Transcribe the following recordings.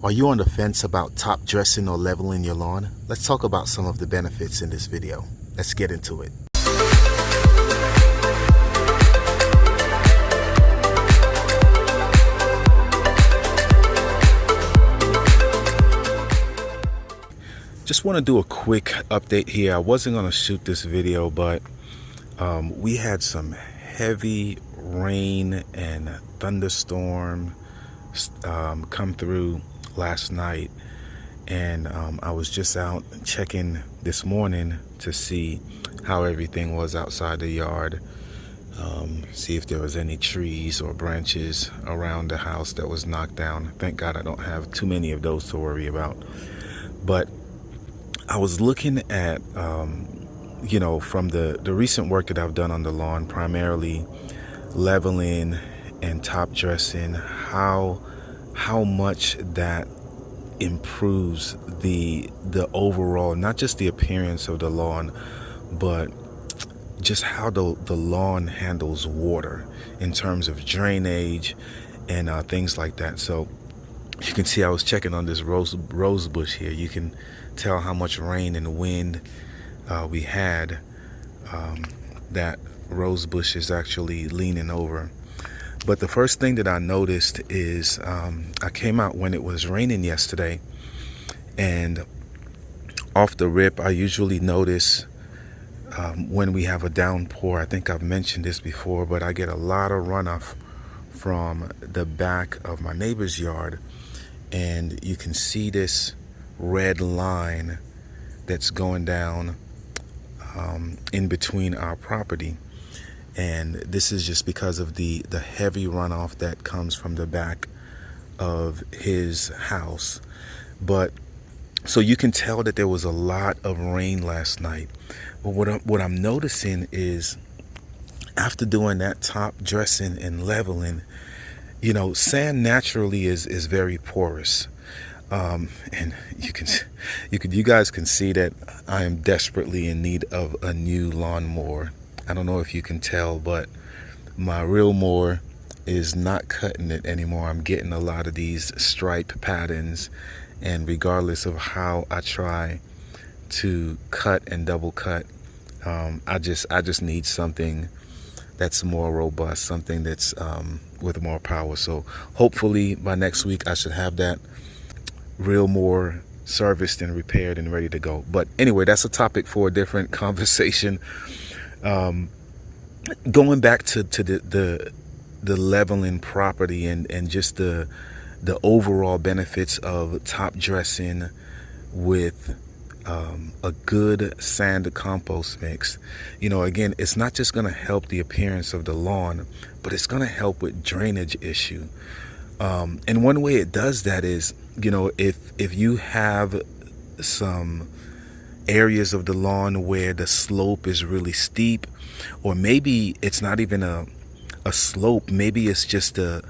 Are you on the fence about top dressing or leveling your lawn? Let's talk about some of the benefits in this video. Let's get into it. Just want to do a quick update here. I wasn't going to shoot this video, but we had some heavy rain and thunderstorm come through last night, and I was just out checking this morning to see how everything was outside the yard, see if there was any trees or branches around the house that was knocked down. Thank God I don't have too many of those to worry about. But I was looking at from the recent work that I've done on the lawn, primarily leveling and top dressing, how much that improves the overall, not just the appearance of the lawn, but just how the lawn handles water in terms of drainage and things like that. So you can see I was checking on this rose bush here. You can tell how much rain and wind we had. That rose bush is actually leaning over. But the first thing that I noticed is I came out when it was raining yesterday, and off the rip, I usually notice when we have a downpour. I think I've mentioned this before, but I get a lot of runoff from the back of my neighbor's yard, and you can see this red line that's going down in between our property. And this is just because of the heavy runoff that comes from the back of his house. But so you can tell that there was a lot of rain last night. But what I'm noticing is, after doing that top dressing and leveling, sand naturally is very porous. And you guys can see that I am desperately in need of a new lawnmower. I don't know if you can tell, but my real mower is not cutting it anymore. I'm getting a lot of these stripe patterns, and regardless of how I try to cut and double cut, I just need something that's more robust, something that's with more power. So hopefully by next week I should have that real mower serviced and repaired and ready to go. But anyway, that's a topic for a different conversation. Going back to the leveling property and just the overall benefits of top dressing with a good sand compost mix. Again, it's not just going to help the appearance of the lawn, but it's going to help with drainage issue. And one way it does that is, if you have some areas of the lawn where the slope is really steep, or maybe it's not even a slope, maybe it's just a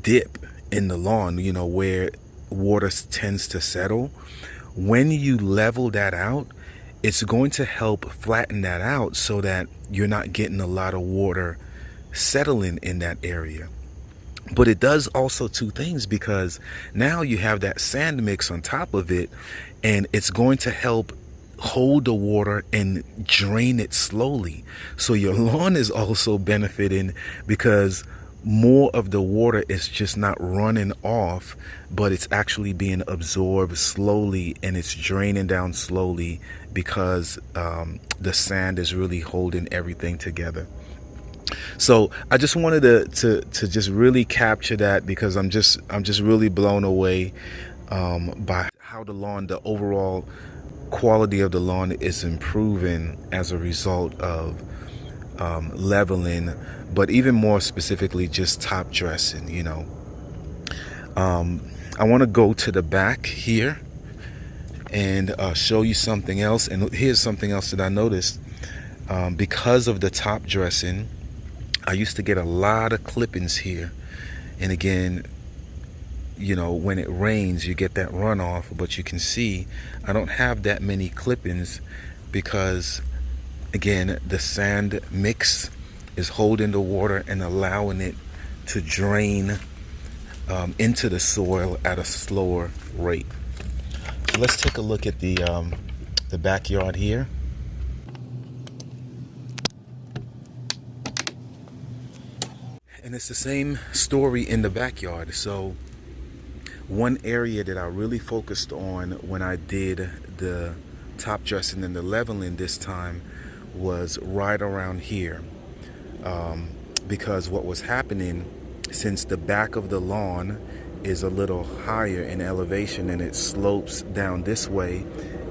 dip in the lawn, where water tends to settle. When you level that out, it's going to help flatten that out so that you're not getting a lot of water settling in that area. But it does also two things, because now you have that sand mix on top of it, and it's going to help hold the water and drain it slowly. So your lawn is also benefiting, because more of the water is just not running off, but it's actually being absorbed slowly, and it's draining down slowly because the sand is really holding everything together. So I just wanted to just really capture that, because I'm just really blown away by how the overall quality of the lawn is improving as a result of leveling, but even more specifically just top dressing. I want to go to the back here and show you something else. And here's something else that I noticed. Because of the top dressing, I used to get a lot of clippings here. And again, when it rains, you get that runoff, but you can see I don't have that many clippings, because again, the sand mix is holding the water and allowing it to drain into the soil at a slower rate. So let's take a look at the backyard here. And it's the same story in the backyard. So one area that I really focused on when I did the top dressing and the leveling this time was right around here, because what was happening, since the back of the lawn is a little higher in elevation and it slopes down this way,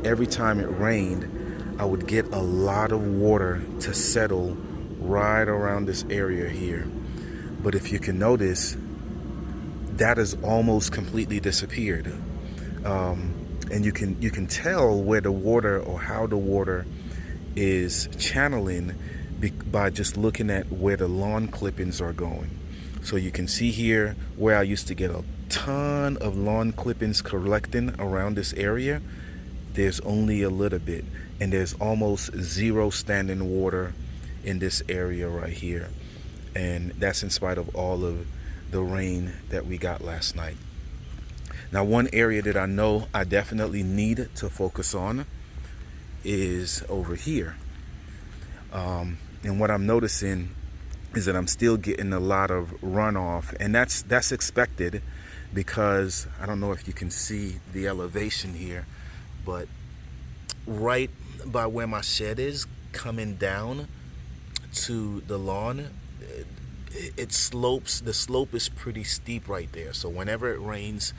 every time it rained I would get a lot of water to settle right around this area here. But if you can notice, that has almost completely disappeared, and you can tell where the water, or how the water is channeling, by just looking at where the lawn clippings are going. So you can see here where I used to get a ton of lawn clippings collecting around this area. There's only a little bit, and there's almost zero standing water in this area right here. And that's in spite of all of the rain that we got last night. Now, one area that I know I definitely need to focus on is over here. And what I'm noticing is that I'm still getting a lot of runoff, and that's expected, because I don't know if you can see the elevation here, but right by where my shed is, coming down to the lawn, it slopes. The slope is pretty steep right there. So whenever it rains,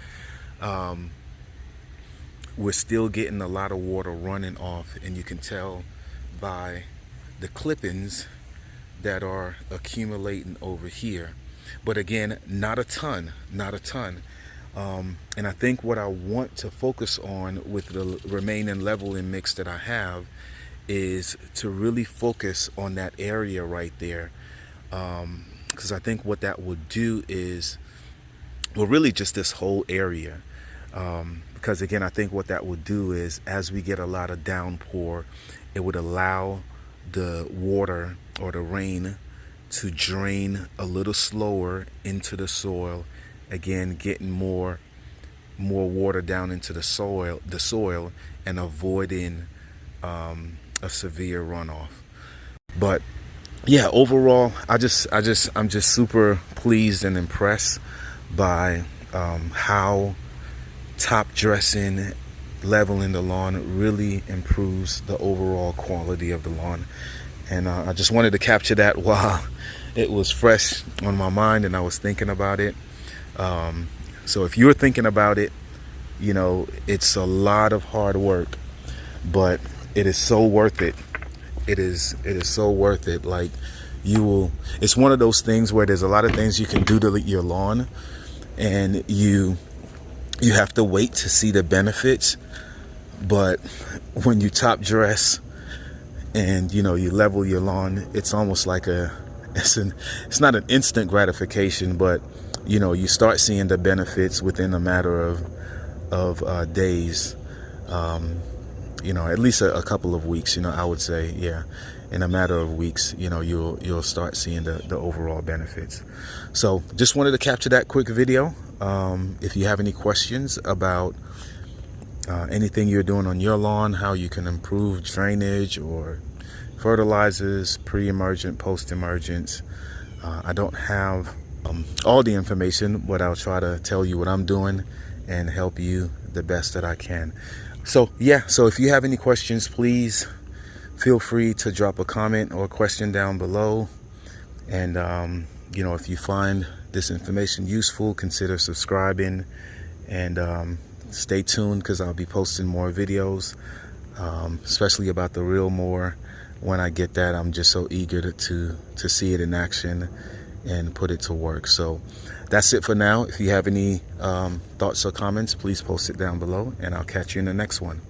we're still getting a lot of water running off, and you can tell by the clippings that are accumulating over here. But again, not a ton. And I think what I want to focus on with the remaining leveling mix that I have is to really focus on that area right there, because I think what that would do is, well, really just this whole area, because again, I think what that would do is, as we get a lot of downpour, it would allow the water or the rain to drain a little slower into the soil, again getting more water down into the soil and avoiding a severe runoff. But yeah, overall, I'm just super pleased and impressed by how top dressing, leveling the lawn really improves the overall quality of the lawn. And I just wanted to capture that while it was fresh on my mind and I was thinking about it. So if you're thinking about it, you know, it's a lot of hard work, but it is so worth it. It is so worth it. Like, it's one of those things where there's a lot of things you can do to your lawn, and you have to wait to see the benefits. But when you top dress and you level your lawn, it's almost like it's not an instant gratification, but you start seeing the benefits within a matter of days, at least a couple of weeks. I would say, yeah, in a matter of weeks, you'll start seeing the overall benefits. So just wanted to capture that quick video. If you have any questions about anything you're doing on your lawn, how you can improve drainage or fertilizers, pre-emergent, post-emergence, I don't have all the information, but I'll try to tell you what I'm doing and help you the best that I can. So yeah, so if you have any questions, please feel free to drop a comment or a question down below. And if you find this information useful, consider subscribing, and stay tuned, because I'll be posting more videos, especially about the Real More. When I get that, I'm just so eager to see it in action and put it to work. So that's it for now. If you have any thoughts or comments, please post it down below, and I'll catch you in the next one.